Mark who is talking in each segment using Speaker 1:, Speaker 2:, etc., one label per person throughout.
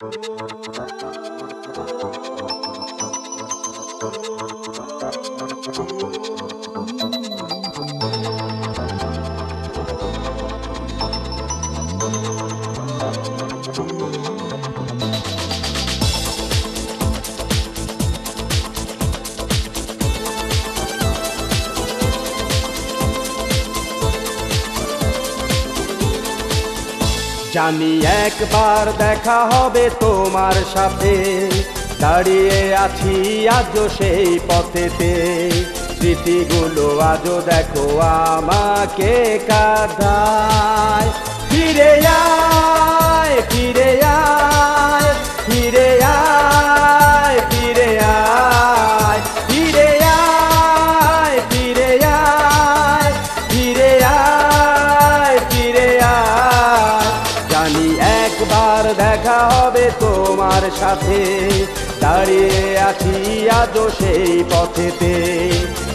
Speaker 1: জানি একবার দেখা হবে তোমার সাথে, দাঁড়িয়ে আছি আজও সেই পথেতে। স্মৃতিগুলো আজও দেখো আমাকে কাঁদায়। ফিরে আয়, ফিরে আয়, ফিরে আয়, ফিরে আয়, ফিরে আয়, ফিরে আয়, ফিরে আয়, ফিরে আয়। জানি একবার দেখা হবে তোমার সাথে, দাঁড়িয়ে আছি আজও সেই পথেতে।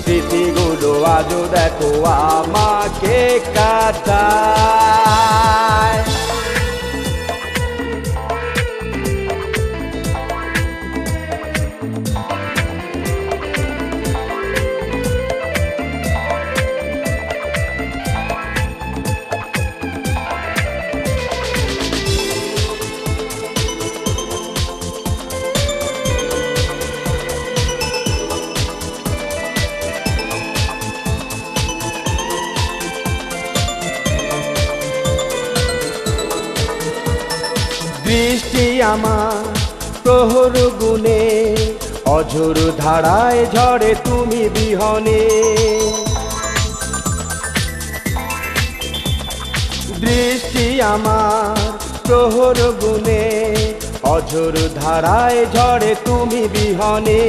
Speaker 1: স্মৃতিগুলো আজও দেখো আমাকে কাঁদায়। দৃষ্টি আমার প্রহর গুনে, অঝোর ধারায় ঝরে তুমি বিহনে। দৃষ্টি আমার প্রহর গুনে, অঝোর ধারায় ঝরে তুমি বিহনে।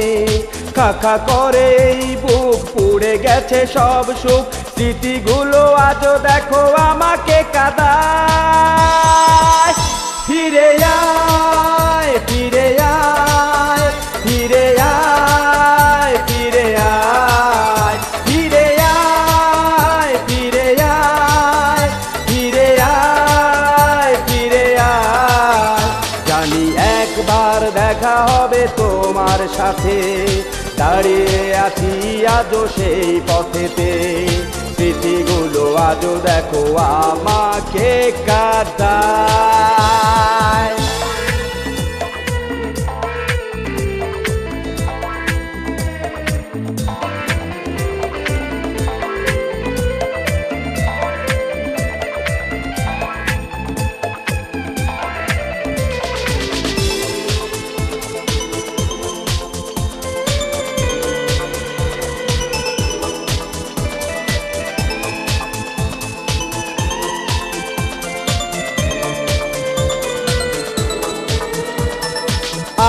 Speaker 1: খাখা করে এই বুক পুড়ে গেছে সব সুখ, স্মৃতিগুলো আজও দেখো আমাকে কাঁদায়। ফিরে আয়, ফিরে আয়, ফিরে আয়, ফিরে আয়, ফিরে আয়, ফিরে আয়, ফিরে আয়, ফিরে আয়। জানি একবার দেখা হবে তোমার সাথে, দাঁড়িয়ে আছি আজও সেই পথেতে। স্মৃতিগুলো আজও দেখো আমাকে কাঁদায়।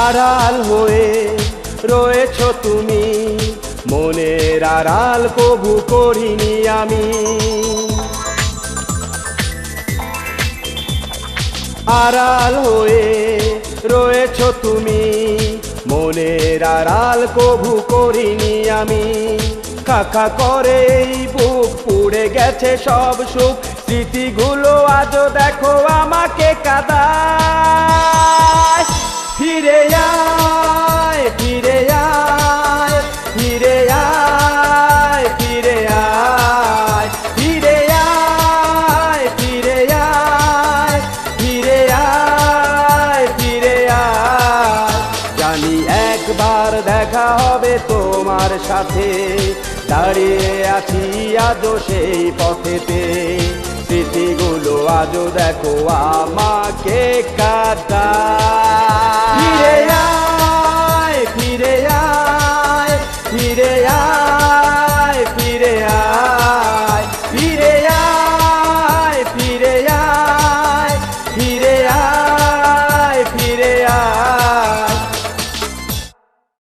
Speaker 1: আড়াল হয়ে রয়েছো তুমি, মনের আড়াল কবু করিনি আমি। আড়াল হয়ে রয়েছো তুমি, মনের আড়াল কবু করিনি আমি। খাখা করে এই বুক পুড়ে গেছে সব সুখ, স্মৃতিগুলো আজও দেখো আমাকে কাঁদায়। ফিরে আয়, ফিরে আয়, ফিরে আয়, ফিরে আয়, ফিরে আয়, ফিরে আয়, ফিরে আয়, ফিরে আয়। জানি একবার দেখা হবে তোমার সাথে, দাঁড়িয়ে আছি আজও সেই পথেতে। স্মৃতিগুলো আজও দেখো আমাকে কাঁদায়।